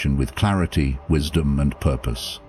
with clarity, wisdom, and purpose.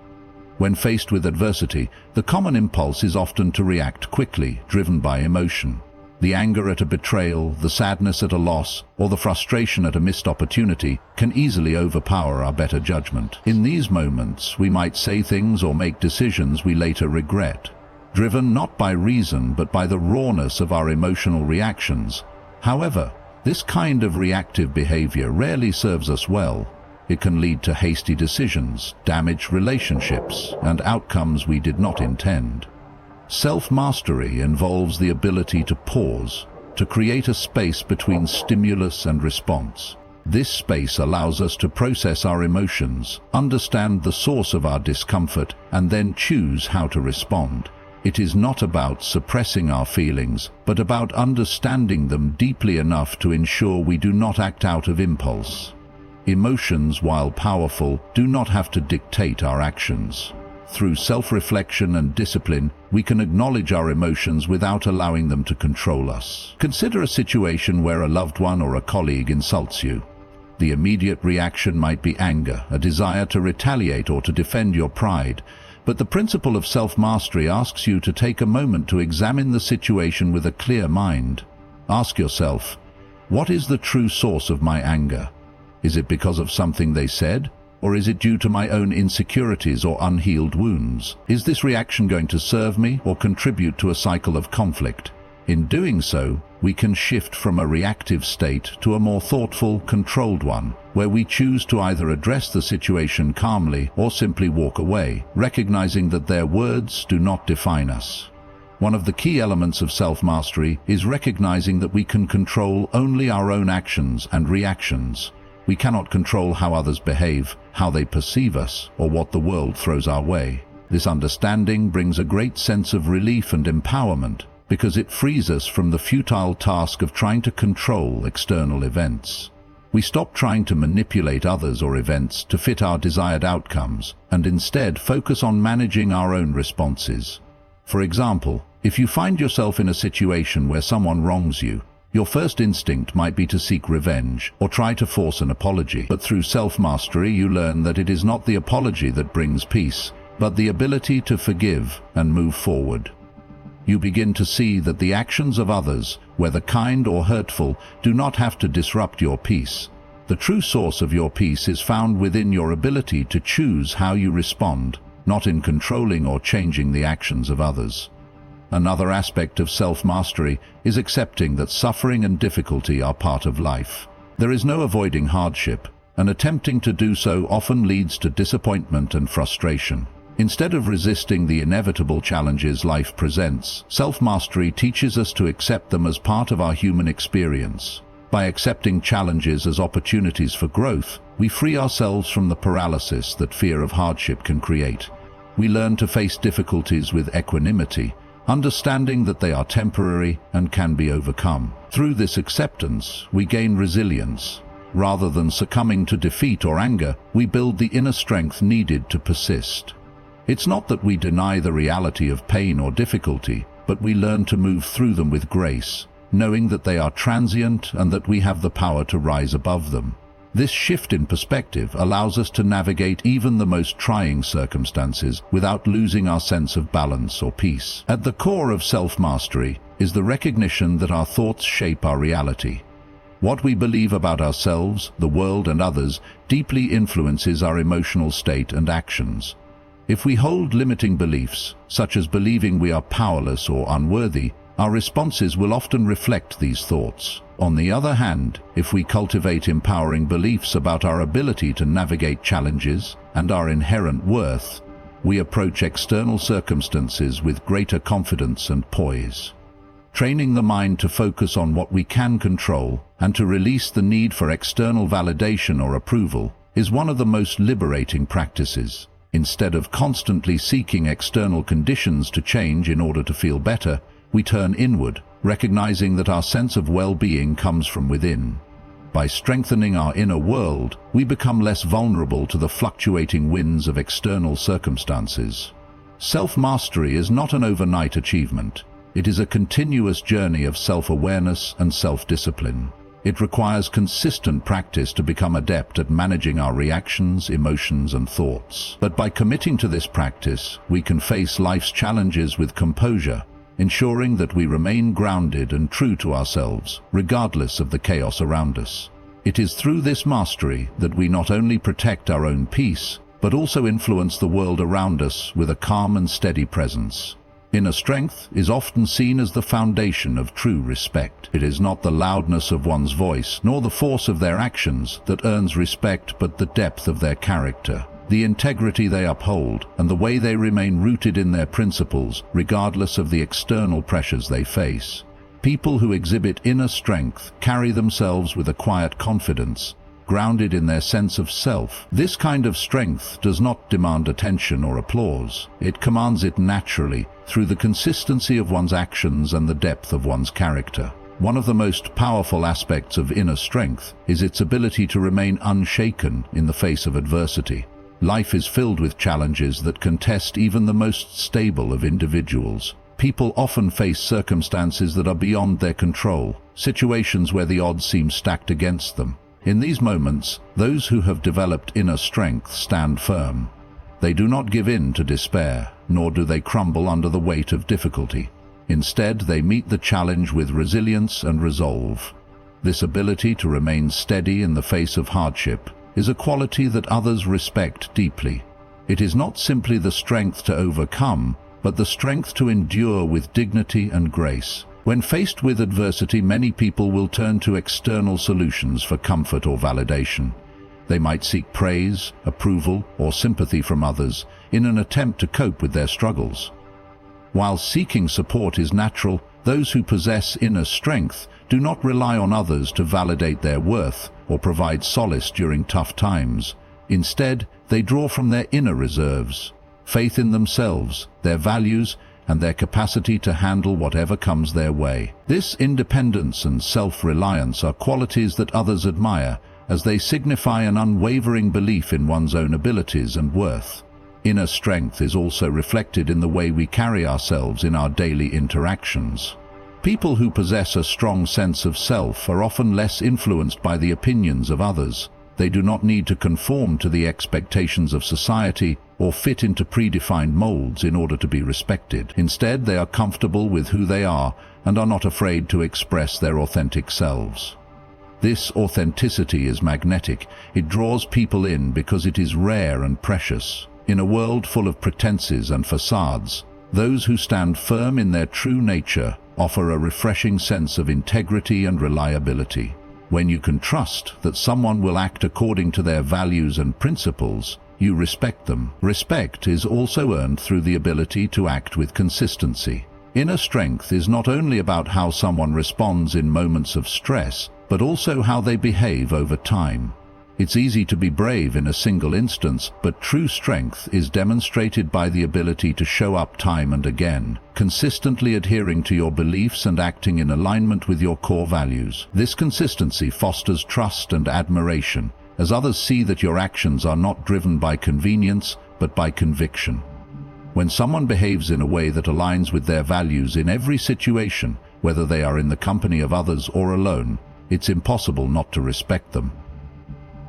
When faced with adversity, the common impulse is often to react quickly, driven by emotion. The anger at a betrayal, the sadness at a loss, or the frustration at a missed opportunity can easily overpower our better judgment. In these moments, we might say things or make decisions we later regret, driven not by reason but by the rawness of our emotional reactions. However, this kind of reactive behavior rarely serves us well. It can lead to hasty decisions, damaged relationships, and outcomes we did not intend. Self-mastery involves the ability to pause, to create a space between stimulus and response. This space allows us to process our emotions, understand the source of our discomfort, and then choose how to respond. It is not about suppressing our feelings, but about understanding them deeply enough to ensure we do not act out of impulse. Emotions, while powerful, do not have to dictate our actions. Through self-reflection and discipline, we can acknowledge our emotions without allowing them to control us. Consider a situation where a loved one or a colleague insults you. The immediate reaction might be anger, a desire to retaliate or to defend your pride. But the principle of self-mastery asks you to take a moment to examine the situation with a clear mind. Ask yourself, what is the true source of my anger? Is it because of something they said? Or is it due to my own insecurities or unhealed wounds? Is this reaction going to serve me or contribute to a cycle of conflict? In doing so, we can shift from a reactive state to a more thoughtful, controlled one, where we choose to either address the situation calmly or simply walk away, recognizing that their words do not define us. One of the key elements of self-mastery is recognizing that we can control only our own actions and reactions. We cannot control how others behave, how they perceive us, or what the world throws our way. This understanding brings a great sense of relief and empowerment, because it frees us from the futile task of trying to control external events. We stop trying to manipulate others or events to fit our desired outcomes, and instead focus on managing our own responses. For example, if you find yourself in a situation where someone wrongs you, your first instinct might be to seek revenge or try to force an apology. But through self-mastery, you learn that it is not the apology that brings peace, but the ability to forgive and move forward. You begin to see that the actions of others, whether kind or hurtful, do not have to disrupt your peace. The true source of your peace is found within your ability to choose how you respond, not in controlling or changing the actions of others. Another aspect of self-mastery is accepting that suffering and difficulty are part of life. There is no avoiding hardship, and attempting to do so often leads to disappointment and frustration. Instead of resisting the inevitable challenges life presents, self-mastery teaches us to accept them as part of our human experience. By accepting challenges as opportunities for growth, we free ourselves from the paralysis that fear of hardship can create. We learn to face difficulties with equanimity, understanding that they are temporary and can be overcome. Through this acceptance, we gain resilience. Rather than succumbing to defeat or anger, we build the inner strength needed to persist. It's not that we deny the reality of pain or difficulty, but we learn to move through them with grace, knowing that they are transient and that we have the power to rise above them. This shift in perspective allows us to navigate even the most trying circumstances without losing our sense of balance or peace. At the core of self-mastery is the recognition that our thoughts shape our reality. What we believe about ourselves, the world, and others deeply influences our emotional state and actions. If we hold limiting beliefs, such as believing we are powerless or unworthy, our responses will often reflect these thoughts. On the other hand, if we cultivate empowering beliefs about our ability to navigate challenges and our inherent worth, we approach external circumstances with greater confidence and poise. Training the mind to focus on what we can control and to release the need for external validation or approval is one of the most liberating practices. Instead of constantly seeking external conditions to change in order to feel better, we turn inward, recognizing that our sense of well-being comes from within. By strengthening our inner world, we become less vulnerable to the fluctuating winds of external circumstances. Self-mastery is not an overnight achievement. It is a continuous journey of self-awareness and self-discipline. It requires consistent practice to become adept at managing our reactions, emotions, and thoughts. But by committing to this practice, we can face life's challenges with composure, ensuring that we remain grounded and true to ourselves, regardless of the chaos around us. It is through this mastery that we not only protect our own peace, but also influence the world around us with a calm and steady presence. Inner strength is often seen as the foundation of true respect. It is not the loudness of one's voice, nor the force of their actions that earns respect, but the depth of their character, the integrity they uphold, and the way they remain rooted in their principles, regardless of the external pressures they face. People who exhibit inner strength carry themselves with a quiet confidence, grounded in their sense of self. This kind of strength does not demand attention or applause. It commands it naturally, through the consistency of one's actions and the depth of one's character. One of the most powerful aspects of inner strength is its ability to remain unshaken in the face of adversity. Life is filled with challenges that can test even the most stable of individuals. People often face circumstances that are beyond their control, situations where the odds seem stacked against them. In these moments, those who have developed inner strength stand firm. They do not give in to despair, nor do they crumble under the weight of difficulty. Instead, they meet the challenge with resilience and resolve. This ability to remain steady in the face of hardship is a quality that others respect deeply. It is not simply the strength to overcome, but the strength to endure with dignity and grace. When faced with adversity, many people will turn to external solutions for comfort or validation. They might seek praise, approval, or sympathy from others in an attempt to cope with their struggles. While seeking support is natural, those who possess inner strength do not rely on others to validate their worth or provide solace during tough times. Instead, they draw from their inner reserves, faith in themselves, their values, and their capacity to handle whatever comes their way. This independence and self-reliance are qualities that others admire, as they signify an unwavering belief in one's own abilities and worth. Inner strength is also reflected in the way we carry ourselves in our daily interactions. People who possess a strong sense of self are often less influenced by the opinions of others. They do not need to conform to the expectations of society or fit into predefined molds in order to be respected. Instead, they are comfortable with who they are and are not afraid to express their authentic selves. This authenticity is magnetic. It draws people in because it is rare and precious. In a world full of pretenses and facades, those who stand firm in their true nature offer a refreshing sense of integrity and reliability. When you can trust that someone will act according to their values and principles, you respect them. Respect is also earned through the ability to act with consistency. Inner strength is not only about how someone responds in moments of stress, but also how they behave over time. It's easy to be brave in a single instance, but true strength is demonstrated by the ability to show up time and again, consistently adhering to your beliefs and acting in alignment with your core values. This consistency fosters trust and admiration, as others see that your actions are not driven by convenience, but by conviction. When someone behaves in a way that aligns with their values in every situation, whether they are in the company of others or alone, it's impossible not to respect them.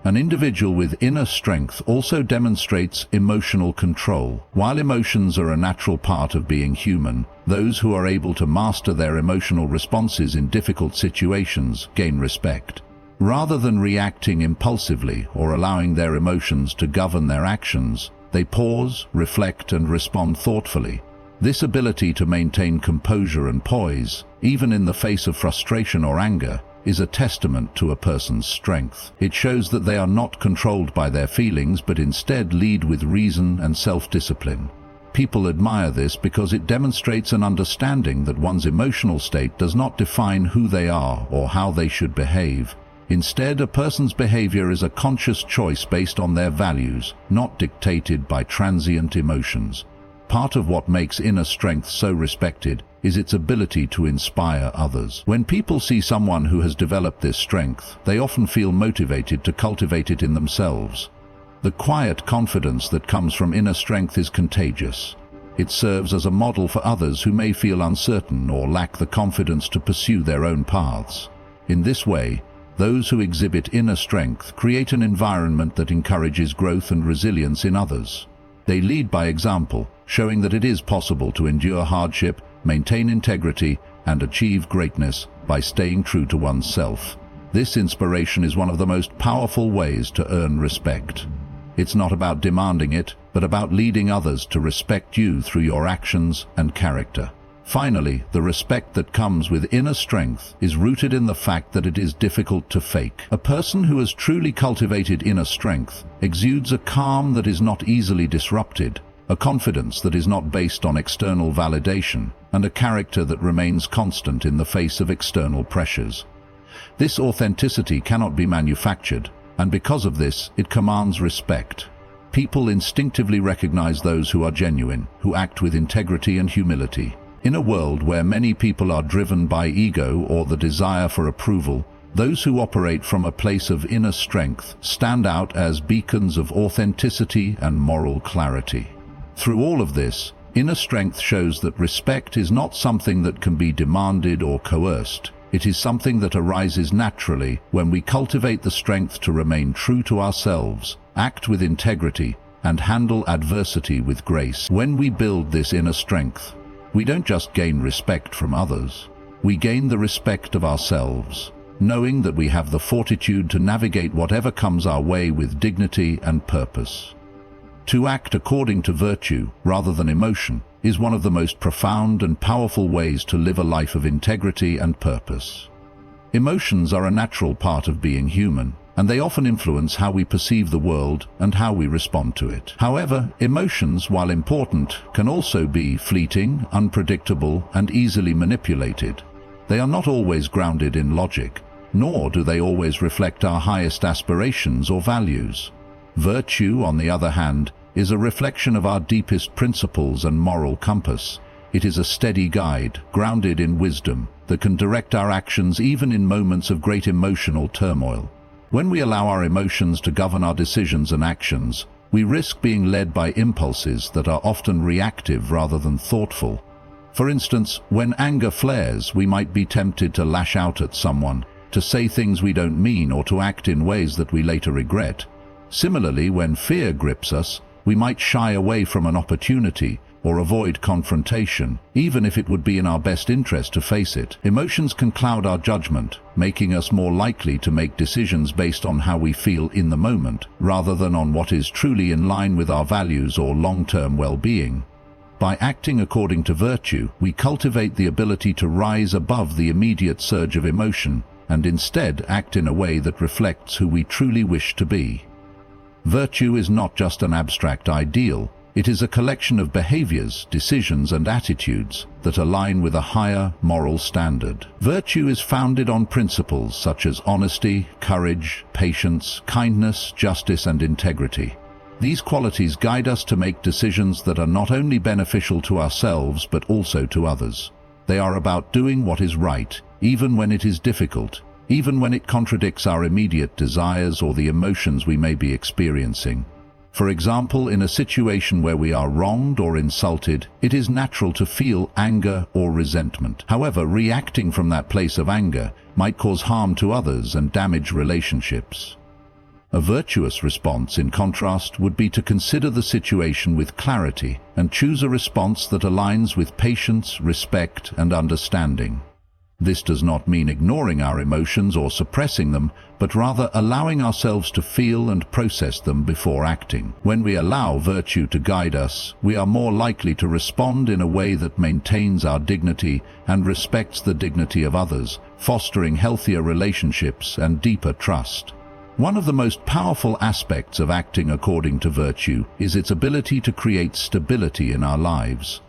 An individual with inner strength also demonstrates emotional control. While emotions are a natural part of being human, those who are able to master their emotional responses in difficult situations gain respect. Rather than reacting impulsively or allowing their emotions to govern their actions, they pause, reflect, and respond thoughtfully. This ability to maintain composure and poise, even in the face of frustration or anger, is a testament to a person's strength. It shows that they are not controlled by their feelings, but instead lead with reason and self-discipline. People admire this because it demonstrates an understanding that one's emotional state does not define who they are or how they should behave. Instead, a person's behavior is a conscious choice based on their values, not dictated by transient emotions. Part of what makes inner strength so respected is its ability to inspire others. When people see someone who has developed this strength, they often feel motivated to cultivate it in themselves. The quiet confidence that comes from inner strength is contagious. It serves as a model for others who may feel uncertain or lack the confidence to pursue their own paths. In this way, those who exhibit inner strength create an environment that encourages growth and resilience in others. They lead by example, showing that it is possible to endure hardship, maintain integrity, and achieve greatness by staying true to oneself. This inspiration is one of the most powerful ways to earn respect. It's not about demanding it, but about leading others to respect you through your actions and character. Finally, the respect that comes with inner strength is rooted in the fact that it is difficult to fake. A person who has truly cultivated inner strength exudes a calm that is not easily disrupted, a confidence that is not based on external validation, and a character that remains constant in the face of external pressures. This authenticity cannot be manufactured, and because of this, it commands respect. People instinctively recognize those who are genuine, who act with integrity and humility. In a world where many people are driven by ego or the desire for approval, those who operate from a place of inner strength stand out as beacons of authenticity and moral clarity. Through all of this, inner strength shows that respect is not something that can be demanded or coerced. It is something that arises naturally when we cultivate the strength to remain true to ourselves, act with integrity, and handle adversity with grace. When we build this inner strength, we don't just gain respect from others, we gain the respect of ourselves, knowing that we have the fortitude to navigate whatever comes our way with dignity and purpose. To act according to virtue rather than emotion is one of the most profound and powerful ways to live a life of integrity and purpose. Emotions are a natural part of being human, and they often influence how we perceive the world and how we respond to it. However, emotions, while important, can also be fleeting, unpredictable, and easily manipulated. They are not always grounded in logic, nor do they always reflect our highest aspirations or values. Virtue, on the other hand, is a reflection of our deepest principles and moral compass. It is a steady guide, grounded in wisdom, that can direct our actions even in moments of great emotional turmoil. When we allow our emotions to govern our decisions and actions, we risk being led by impulses that are often reactive rather than thoughtful. For instance, when anger flares, we might be tempted to lash out at someone, to say things we don't mean, or to act in ways that we later regret. Similarly, when fear grips us, we might shy away from an opportunity or avoid confrontation, even if it would be in our best interest to face it. Emotions can cloud our judgment, making us more likely to make decisions based on how we feel in the moment, rather than on what is truly in line with our values or long-term well-being. By acting according to virtue, we cultivate the ability to rise above the immediate surge of emotion and instead act in a way that reflects who we truly wish to be. Virtue is not just an abstract ideal. It is a collection of behaviors, decisions, and attitudes that align with a higher moral standard. Virtue is founded on principles such as honesty, courage, patience, kindness, justice, and integrity. These qualities guide us to make decisions that are not only beneficial to ourselves but also to others. They are about doing what is right, even when it is difficult, even when it contradicts our immediate desires or the emotions we may be experiencing. For example, in a situation where we are wronged or insulted, it is natural to feel anger or resentment. However, reacting from that place of anger might cause harm to others and damage relationships. A virtuous response, in contrast, would be to consider the situation with clarity and choose a response that aligns with patience, respect, and understanding. This does not mean ignoring our emotions or suppressing them, but rather allowing ourselves to feel and process them before acting. When we allow virtue to guide us, we are more likely to respond in a way that maintains our dignity and respects the dignity of others, fostering healthier relationships and deeper trust. One of the most powerful aspects of acting according to virtue is its ability to create stability in our lives.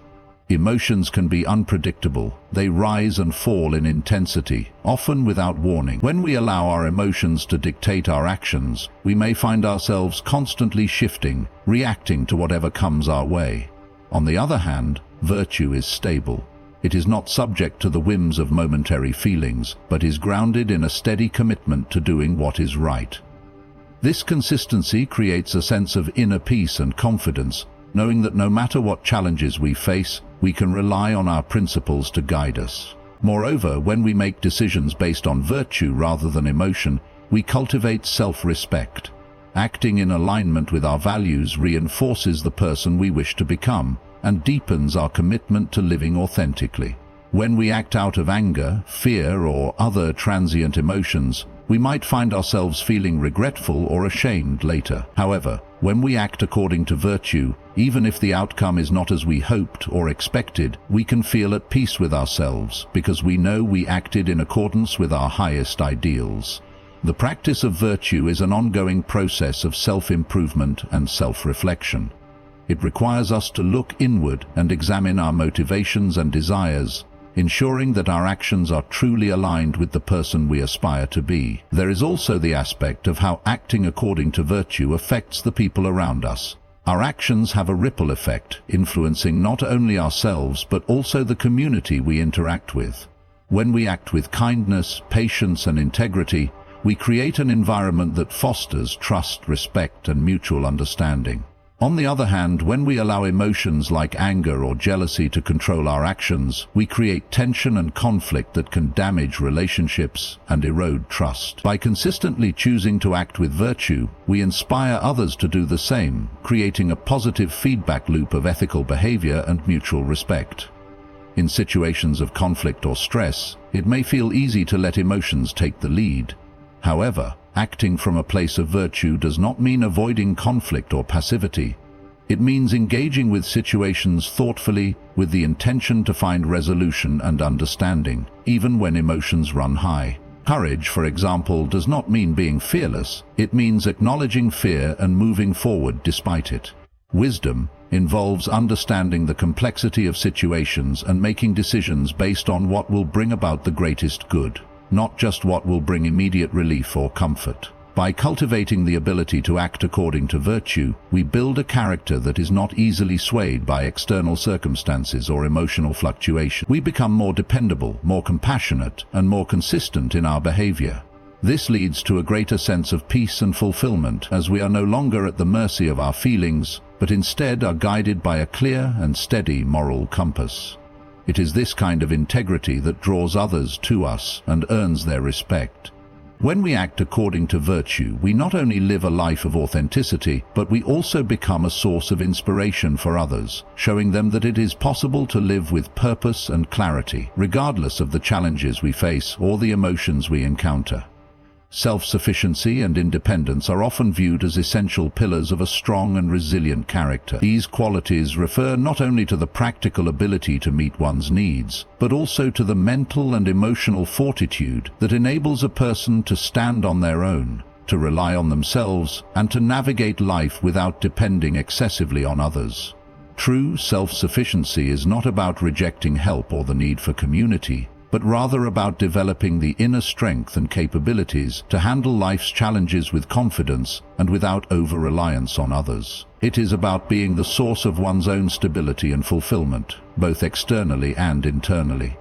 Emotions can be unpredictable. They rise and fall in intensity, often without warning. When we allow our emotions to dictate our actions, we may find ourselves constantly shifting, reacting to whatever comes our way. On the other hand, virtue is stable. It is not subject to the whims of momentary feelings, but is grounded in a steady commitment to doing what is right. This consistency creates a sense of inner peace and confidence, knowing that no matter what challenges we face, we can rely on our principles to guide us. Moreover, when we make decisions based on virtue rather than emotion, we cultivate self-respect. Acting in alignment with our values reinforces the person we wish to become and deepens our commitment to living authentically. When we act out of anger, fear, or other transient emotions, we might find ourselves feeling regretful or ashamed later. However, when we act according to virtue, even if the outcome is not as we hoped or expected, we can feel at peace with ourselves because we know we acted in accordance with our highest ideals. The practice of virtue is an ongoing process of self-improvement and self-reflection. It requires us to look inward and examine our motivations and desires, ensuring that our actions are truly aligned with the person we aspire to be. There is also the aspect of how acting according to virtue affects the people around us. Our actions have a ripple effect, influencing not only ourselves but also the community we interact with. When we act with kindness, patience, and integrity, we create an environment that fosters trust, respect, and mutual understanding. On the other hand, when we allow emotions like anger or jealousy to control our actions, we create tension and conflict that can damage relationships and erode trust. By consistently choosing to act with virtue, we inspire others to do the same, creating a positive feedback loop of ethical behavior and mutual respect. In situations of conflict or stress, it may feel easy to let emotions take the lead. However, acting from a place of virtue does not mean avoiding conflict or passivity. It means engaging with situations thoughtfully with the intention to find resolution and understanding, even when emotions run high. Courage, for example, does not mean being fearless. It means acknowledging fear and moving forward despite it. Wisdom involves understanding the complexity of situations and making decisions based on what will bring about the greatest good, not just what will bring immediate relief or comfort. By cultivating the ability to act according to virtue, we build a character that is not easily swayed by external circumstances or emotional fluctuation. We become more dependable, more compassionate, and more consistent in our behavior. This leads to a greater sense of peace and fulfillment, as we are no longer at the mercy of our feelings, but instead are guided by a clear and steady moral compass. It is this kind of integrity that draws others to us and earns their respect. When we act according to virtue, we not only live a life of authenticity, but we also become a source of inspiration for others, showing them that it is possible to live with purpose and clarity, regardless of the challenges we face or the emotions we encounter. Self-sufficiency and independence are often viewed as essential pillars of a strong and resilient character. These qualities refer not only to the practical ability to meet one's needs, but also to the mental and emotional fortitude that enables a person to stand on their own, to rely on themselves, and to navigate life without depending excessively on others. True self-sufficiency is not about rejecting help or the need for community, but rather about developing the inner strength and capabilities to handle life's challenges with confidence and without over-reliance on others. It is about being the source of one's own stability and fulfillment, both externally and internally.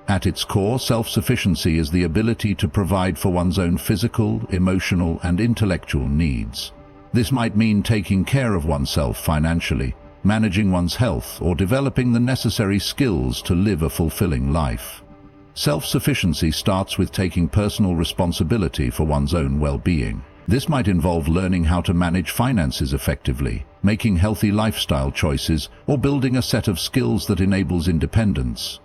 At its core, self-sufficiency is the ability to provide for one's own physical, emotional, and intellectual needs. This might mean taking care of oneself financially, managing one's health, or developing the necessary skills to live a fulfilling life. Self-sufficiency starts with taking personal responsibility for one's own well-being. This might involve learning how to manage finances effectively, making healthy lifestyle choices, or building a set of skills that enables independence.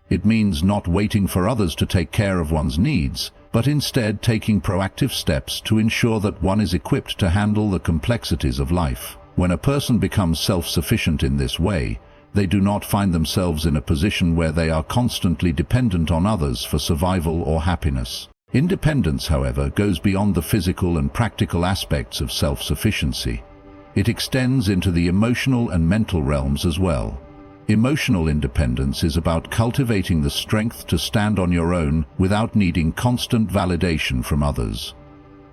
It means not waiting for others to take care of one's needs, but instead taking proactive steps to ensure that one is equipped to handle the complexities of life. When a person becomes self-sufficient in this way, they do not find themselves in a position where they are constantly dependent on others for survival or happiness. Independence, however, goes beyond the physical and practical aspects of self-sufficiency. It extends into the emotional and mental realms as well. Emotional independence is about cultivating the strength to stand on your own without needing constant validation from others.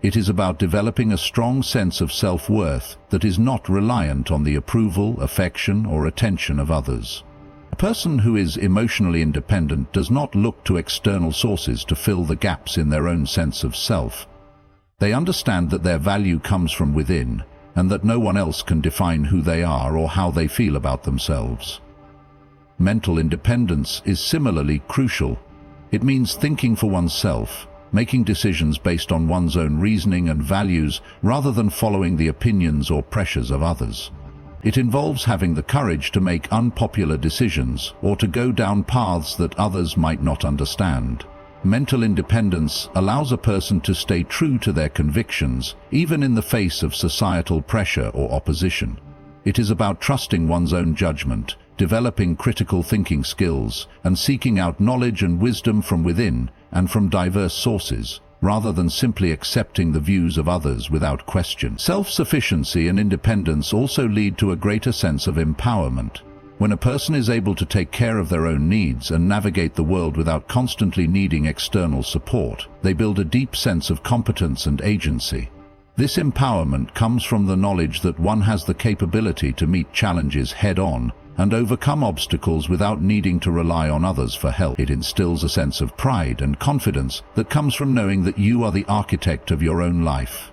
It is about developing a strong sense of self-worth that is not reliant on the approval, affection, or attention of others. A person who is emotionally independent does not look to external sources to fill the gaps in their own sense of self. They understand that their value comes from within, and that no one else can define who they are or how they feel about themselves. Mental independence is similarly crucial. It means thinking for oneself, making decisions based on one's own reasoning and values rather than following the opinions or pressures of others. It involves having the courage to make unpopular decisions or to go down paths that others might not understand. Mental independence allows a person to stay true to their convictions, even in the face of societal pressure or opposition. It is about trusting one's own judgment, developing critical thinking skills, and seeking out knowledge and wisdom from within and from diverse sources, rather than simply accepting the views of others without question. Self-sufficiency and independence also lead to a greater sense of empowerment. When a person is able to take care of their own needs and navigate the world without constantly needing external support, they build a deep sense of competence and agency. This empowerment comes from the knowledge that one has the capability to meet challenges head-on and overcome obstacles without needing to rely on others for help. It instills a sense of pride and confidence that comes from knowing that you are the architect of your own life.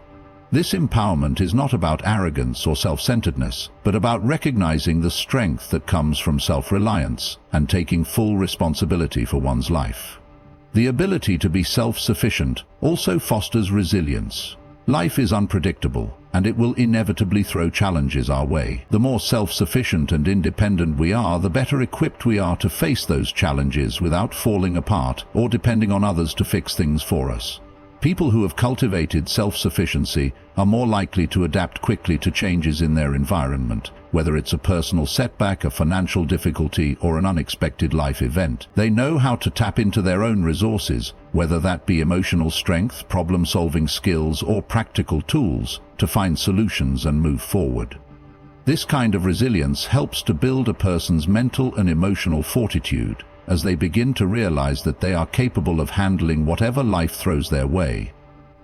This empowerment is not about arrogance or self-centeredness, but about recognizing the strength that comes from self-reliance and taking full responsibility for one's life. The ability to be self-sufficient also fosters resilience. Life is unpredictable, and it will inevitably throw challenges our way. The more self-sufficient and independent we are, the better equipped we are to face those challenges without falling apart or depending on others to fix things for us. People who have cultivated self-sufficiency are more likely to adapt quickly to changes in their environment, whether it's a personal setback, a financial difficulty, or an unexpected life event. They know how to tap into their own resources, whether that be emotional strength, problem-solving skills, or practical tools, to find solutions and move forward. This kind of resilience helps to build a person's mental and emotional fortitude, as they begin to realize that they are capable of handling whatever life throws their way.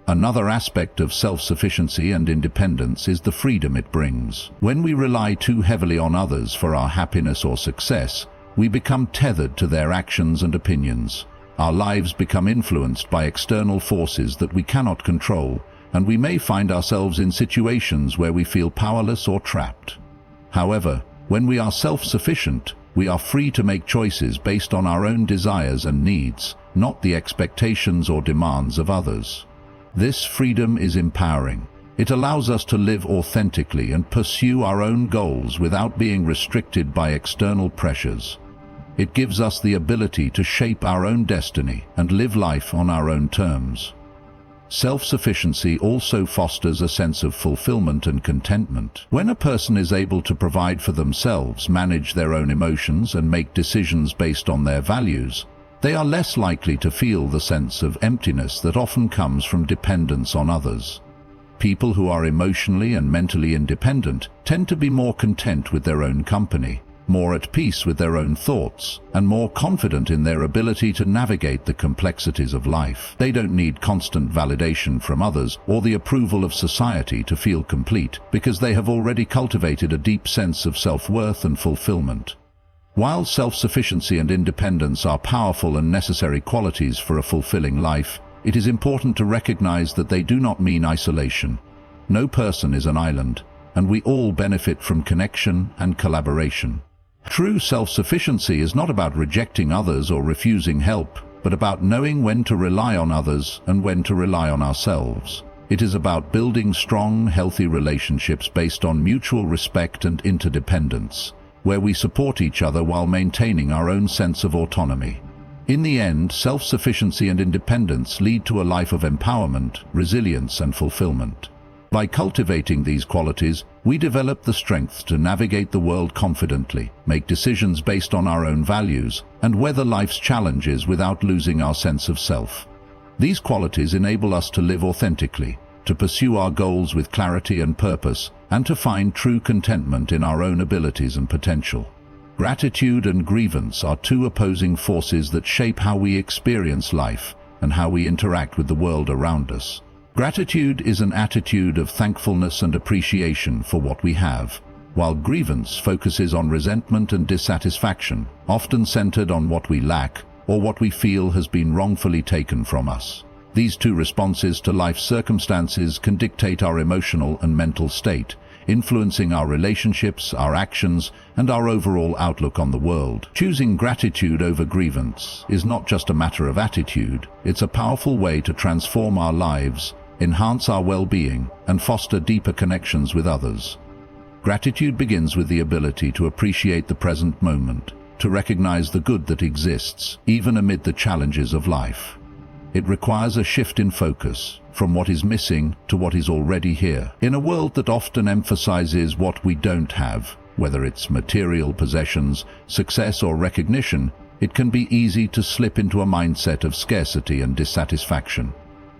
Another aspect of self-sufficiency and independence is the freedom it brings. When we rely too heavily on others for our happiness or success, we become tethered to their actions and opinions. Our lives become influenced by external forces that we cannot control, and we may find ourselves in situations where we feel powerless or trapped. However, when we are self-sufficient, we are free to make choices based on our own desires and needs, not the expectations or demands of others. This freedom is empowering. It allows us to live authentically and pursue our own goals without being restricted by external pressures. It gives us the ability to shape our own destiny and live life on our own terms. Self-sufficiency also fosters a sense of fulfillment and contentment. When a person is able to provide for themselves, manage their own emotions, and make decisions based on their values, they are less likely to feel the sense of emptiness that often comes from dependence on others. People who are emotionally and mentally independent tend to be more content with their own company, more at peace with their own thoughts, and more confident in their ability to navigate the complexities of life. They don't need constant validation from others or the approval of society to feel complete, because they have already cultivated a deep sense of self-worth and fulfillment. While self-sufficiency and independence are powerful and necessary qualities for a fulfilling life, it is important to recognize that they do not mean isolation. No person is an island, and we all benefit from connection and collaboration. True self-sufficiency is not about rejecting others or refusing help, but about knowing when to rely on others and when to rely on ourselves. It is about building strong, healthy relationships based on mutual respect and interdependence, where we support each other while maintaining our own sense of autonomy. In the end, self-sufficiency and independence lead to a life of empowerment, resilience, and fulfillment. By cultivating these qualities, we develop the strength to navigate the world confidently, make decisions based on our own values, and weather life's challenges without losing our sense of self. These qualities enable us to live authentically, to pursue our goals with clarity and purpose, and to find true contentment in our own abilities and potential. Gratitude and grievance are two opposing forces that shape how we experience life and how we interact with the world around us. Gratitude is an attitude of thankfulness and appreciation for what we have, while grievance focuses on resentment and dissatisfaction, often centered on what we lack or what we feel has been wrongfully taken from us. These two responses to life's circumstances can dictate our emotional and mental state, influencing our relationships, our actions, and our overall outlook on the world. Choosing gratitude over grievance is not just a matter of attitude, it's a powerful way to transform our lives, enhance our well-being, and foster deeper connections with others. Gratitude begins with the ability to appreciate the present moment, to recognize the good that exists, even amid the challenges of life. It requires a shift in focus, from what is missing to what is already here. In a world that often emphasizes what we don't have, whether it's material possessions, success, or recognition, it can be easy to slip into a mindset of scarcity and dissatisfaction.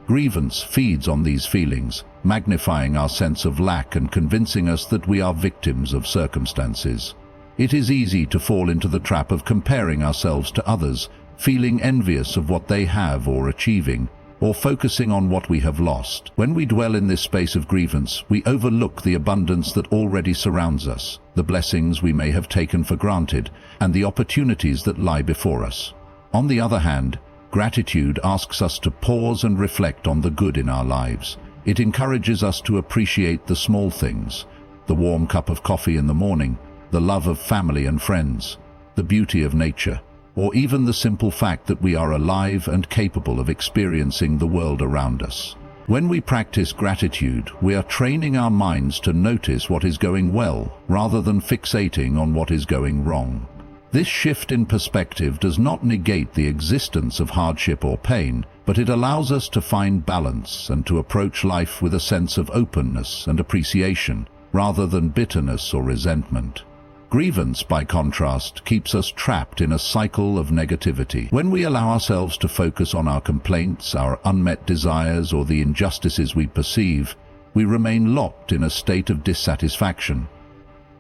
Grievance feeds on these feelings, magnifying our sense of lack and convincing us that we are victims of circumstances. It is easy to fall into the trap of comparing ourselves to others, feeling envious of what they have or achieving, or focusing on what we have lost. When we dwell in this space of grievance, we overlook the abundance that already surrounds us, the blessings we may have taken for granted, and the opportunities that lie before us. On the other hand, gratitude asks us to pause and reflect on the good in our lives. It encourages us to appreciate the small things, the warm cup of coffee in the morning, the love of family and friends, the beauty of nature, or even the simple fact that we are alive and capable of experiencing the world around us. When we practice gratitude, we are training our minds to notice what is going well, rather than fixating on what is going wrong. This shift in perspective does not negate the existence of hardship or pain, but it allows us to find balance and to approach life with a sense of openness and appreciation, rather than bitterness or resentment. Grievance, by contrast, keeps us trapped in a cycle of negativity. When we allow ourselves to focus on our complaints, our unmet desires, or the injustices we perceive, we remain locked in a state of dissatisfaction.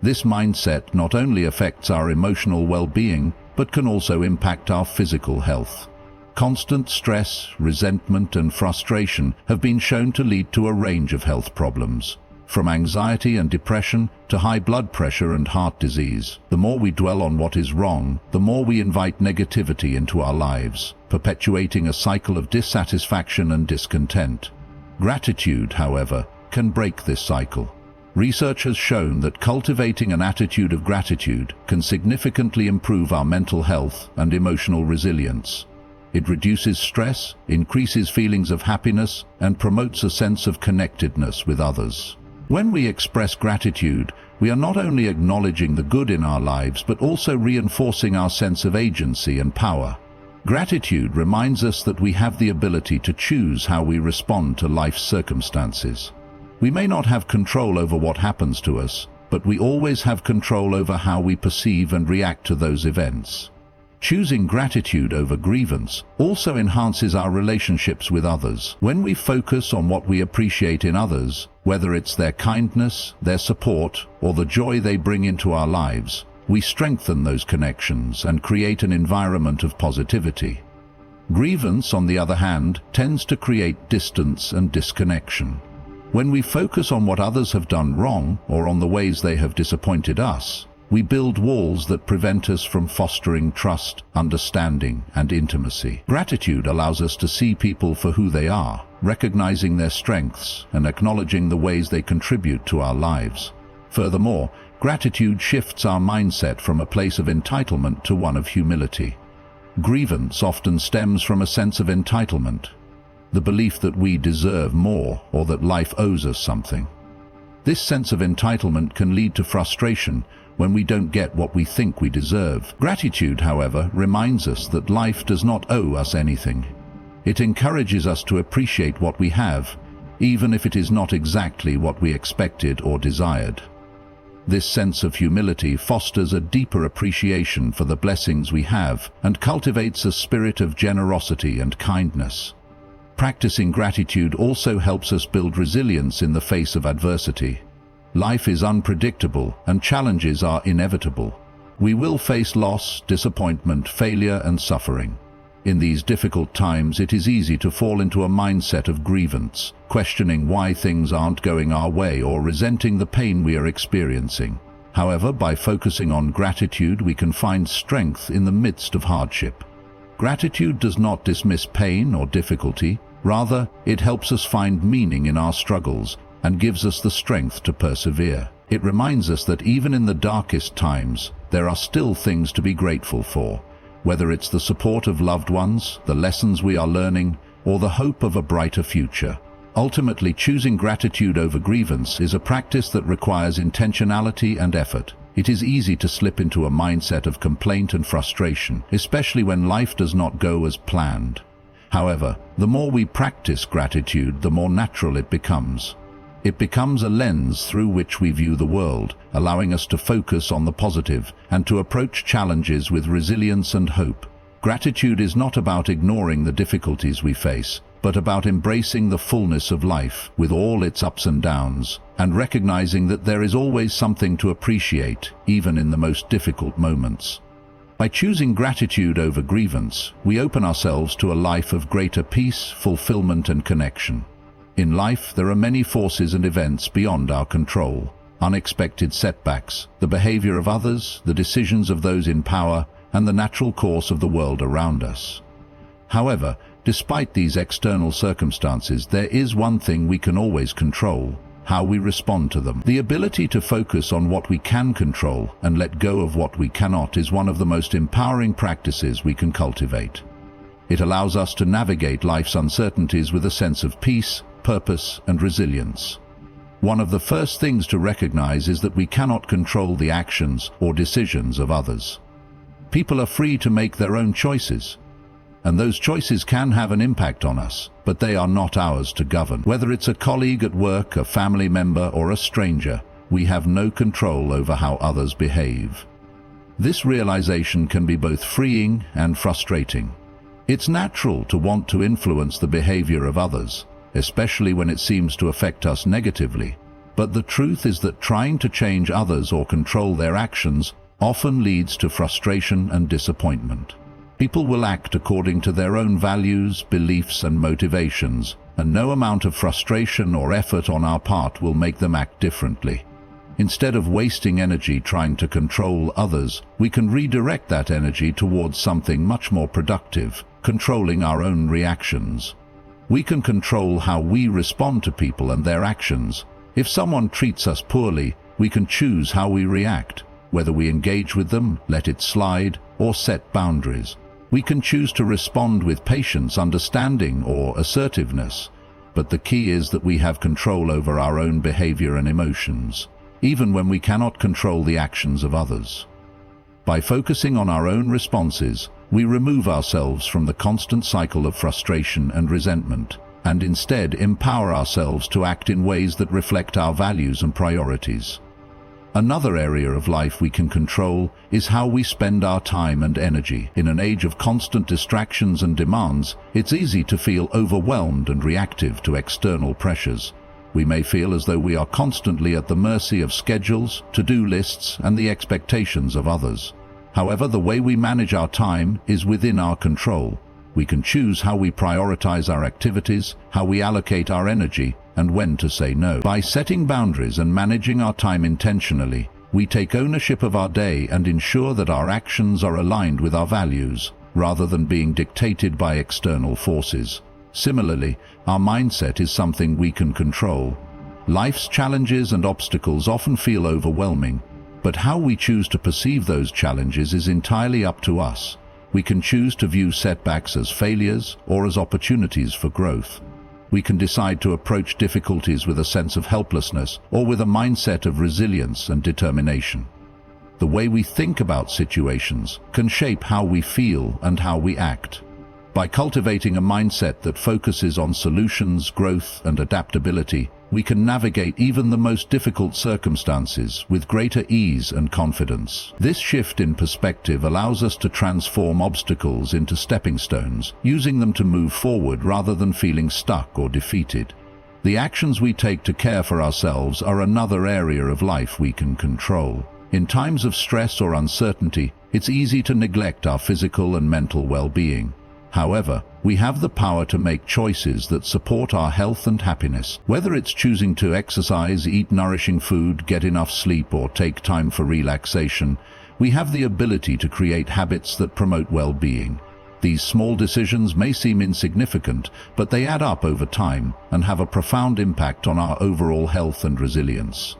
This mindset not only affects our emotional well-being, but can also impact our physical health. Constant stress, resentment, and frustration have been shown to lead to a range of health problems, from anxiety and depression to high blood pressure and heart disease. The more we dwell on what is wrong, the more we invite negativity into our lives, perpetuating a cycle of dissatisfaction and discontent. Gratitude, however, can break this cycle. Research has shown that cultivating an attitude of gratitude can significantly improve our mental health and emotional resilience. It reduces stress, increases feelings of happiness, and promotes a sense of connectedness with others. When we express gratitude, we are not only acknowledging the good in our lives, but also reinforcing our sense of agency and power. Gratitude reminds us that we have the ability to choose how we respond to life's circumstances. We may not have control over what happens to us, but we always have control over how we perceive and react to those events. Choosing gratitude over grievance also enhances our relationships with others. When we focus on what we appreciate in others, whether it's their kindness, their support, or the joy they bring into our lives, we strengthen those connections and create an environment of positivity. Grievance, on the other hand, tends to create distance and disconnection. When we focus on what others have done wrong or on the ways they have disappointed us, we build walls that prevent us from fostering trust, understanding, and intimacy. Gratitude allows us to see people for who they are, recognizing their strengths and acknowledging the ways they contribute to our lives. Furthermore, gratitude shifts our mindset from a place of entitlement to one of humility. Grievance often stems from a sense of entitlement, the belief that we deserve more or that life owes us something. This sense of entitlement can lead to frustration when we don't get what we think we deserve. Gratitude, however, reminds us that life does not owe us anything. It encourages us to appreciate what we have, even if it is not exactly what we expected or desired. This sense of humility fosters a deeper appreciation for the blessings we have and cultivates a spirit of generosity and kindness. Practicing gratitude also helps us build resilience in the face of adversity. Life is unpredictable and challenges are inevitable. We will face loss, disappointment, failure, and suffering. In these difficult times, it is easy to fall into a mindset of grievance, questioning why things aren't going our way or resenting the pain we are experiencing. However, by focusing on gratitude, we can find strength in the midst of hardship. Gratitude does not dismiss pain or difficulty. Rather, it helps us find meaning in our struggles and gives us the strength to persevere. It reminds us that even in the darkest times, there are still things to be grateful for, whether it's the support of loved ones, the lessons we are learning, or the hope of a brighter future. Ultimately, choosing gratitude over grievance is a practice that requires intentionality and effort. It is easy to slip into a mindset of complaint and frustration, especially when life does not go as planned. However, the more we practice gratitude, the more natural it becomes. It becomes a lens through which we view the world, allowing us to focus on the positive and to approach challenges with resilience and hope. Gratitude is not about ignoring the difficulties we face, but about embracing the fullness of life with all its ups and downs, and recognizing that there is always something to appreciate, even in the most difficult moments. By choosing gratitude over grievance, we open ourselves to a life of greater peace, fulfillment, and connection. In life, there are many forces and events beyond our control. Unexpected setbacks, the behavior of others, the decisions of those in power, and the natural course of the world around us. However, despite these external circumstances, there is one thing we can always control: how we respond to them. The ability to focus on what we can control and let go of what we cannot is one of the most empowering practices we can cultivate. It allows us to navigate life's uncertainties with a sense of peace, purpose, and resilience. One of the first things to recognize is that we cannot control the actions or decisions of others. People are free to make their own choices, and those choices can have an impact on us, but they are not ours to govern. Whether it's a colleague at work, a family member, or a stranger, we have no control over how others behave. This realization can be both freeing and frustrating. It's natural to want to influence the behavior of others, especially when it seems to affect us negatively. But the truth is that trying to change others or control their actions often leads to frustration and disappointment. People will act according to their own values, beliefs, and motivations, and no amount of frustration or effort on our part will make them act differently. Instead of wasting energy trying to control others, we can redirect that energy towards something much more productive: controlling our own reactions. We can control how we respond to people and their actions. If someone treats us poorly, we can choose how we react, whether we engage with them, let it slide, or set boundaries. We can choose to respond with patience, understanding, or assertiveness. But the key is that we have control over our own behavior and emotions, even when we cannot control the actions of others. By focusing on our own responses, we remove ourselves from the constant cycle of frustration and resentment, and instead empower ourselves to act in ways that reflect our values and priorities. Another area of life we can control is how we spend our time and energy. In an age of constant distractions and demands, it's easy to feel overwhelmed and reactive to external pressures. We may feel as though we are constantly at the mercy of schedules, to-do lists, and the expectations of others. However, the way we manage our time is within our control. We can choose how we prioritize our activities, how we allocate our energy, and when to say no. By setting boundaries and managing our time intentionally, we take ownership of our day and ensure that our actions are aligned with our values, rather than being dictated by external forces. Similarly, our mindset is something we can control. Life's challenges and obstacles often feel overwhelming, but how we choose to perceive those challenges is entirely up to us. We can choose to view setbacks as failures or as opportunities for growth. We can decide to approach difficulties with a sense of helplessness or with a mindset of resilience and determination. The way we think about situations can shape how we feel and how we act. By cultivating a mindset that focuses on solutions, growth, and adaptability, we can navigate even the most difficult circumstances with greater ease and confidence. This shift in perspective allows us to transform obstacles into stepping stones, using them to move forward rather than feeling stuck or defeated. The actions we take to care for ourselves are another area of life we can control. In times of stress or uncertainty, it's easy to neglect our physical and mental well-being. However, we have the power to make choices that support our health and happiness. Whether it's choosing to exercise, eat nourishing food, get enough sleep, or take time for relaxation, we have the ability to create habits that promote well-being. These small decisions may seem insignificant, but they add up over time and have a profound impact on our overall health and resilience.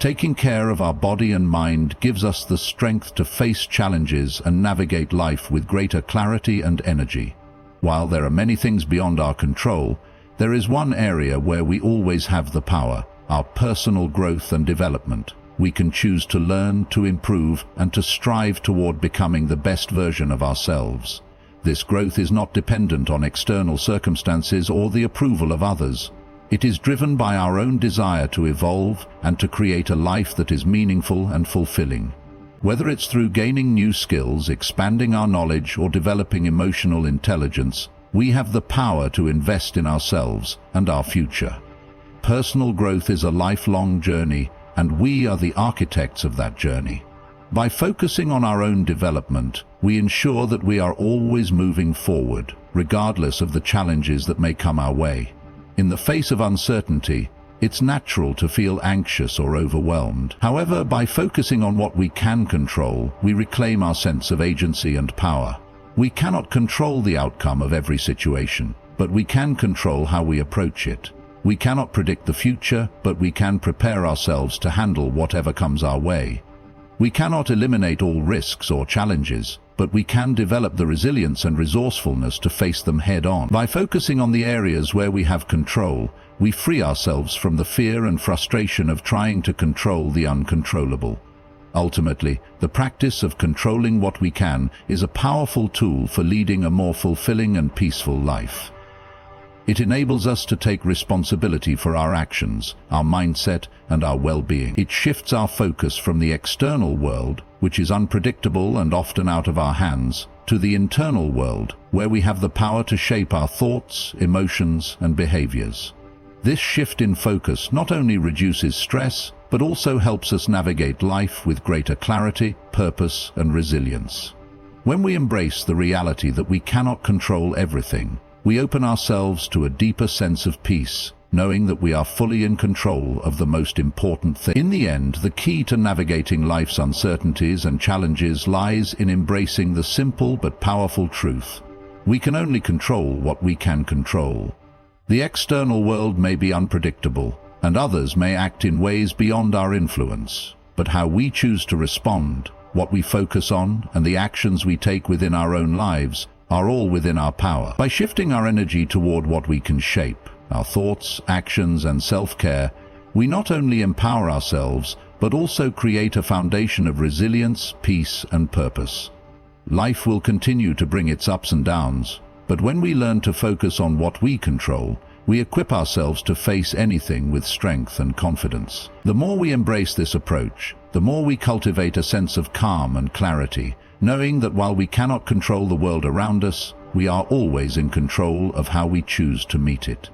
Taking care of our body and mind gives us the strength to face challenges and navigate life with greater clarity and energy. While there are many things beyond our control, there is one area where we always have the power: our personal growth and development. We can choose to learn, to improve, and to strive toward becoming the best version of ourselves. This growth is not dependent on external circumstances or the approval of others. It is driven by our own desire to evolve and to create a life that is meaningful and fulfilling. Whether it's through gaining new skills, expanding our knowledge, or developing emotional intelligence, we have the power to invest in ourselves and our future. Personal growth is a lifelong journey, and we are the architects of that journey. By focusing on our own development, we ensure that we are always moving forward, regardless of the challenges that may come our way. In the face of uncertainty, it's natural to feel anxious or overwhelmed. However, by focusing on what we can control, we reclaim our sense of agency and power. We cannot control the outcome of every situation, but we can control how we approach it. We cannot predict the future, but we can prepare ourselves to handle whatever comes our way. We cannot eliminate all risks or challenges, but we can develop the resilience and resourcefulness to face them head-on. By focusing on the areas where we have control, we free ourselves from the fear and frustration of trying to control the uncontrollable. Ultimately, the practice of controlling what we can is a powerful tool for leading a more fulfilling and peaceful life. It enables us to take responsibility for our actions, our mindset, and our well-being. It shifts our focus from the external world, which is unpredictable and often out of our hands, to the internal world, where we have the power to shape our thoughts, emotions, and behaviors. This shift in focus not only reduces stress, but also helps us navigate life with greater clarity, purpose, and resilience. When we embrace the reality that we cannot control everything, we open ourselves to a deeper sense of peace, knowing that we are fully in control of the most important thing. In the end, the key to navigating life's uncertainties and challenges lies in embracing the simple but powerful truth: we can only control what we can control. The external world may be unpredictable, and others may act in ways beyond our influence, but how we choose to respond, what we focus on, and the actions we take within our own lives are all within our power. By shifting our energy toward what we can shape, our thoughts, actions, and self-care, we not only empower ourselves, but also create a foundation of resilience, peace, and purpose. Life will continue to bring its ups and downs, but when we learn to focus on what we control, we equip ourselves to face anything with strength and confidence. The more we embrace this approach, the more we cultivate a sense of calm and clarity, knowing that while we cannot control the world around us, we are always in control of how we choose to meet it.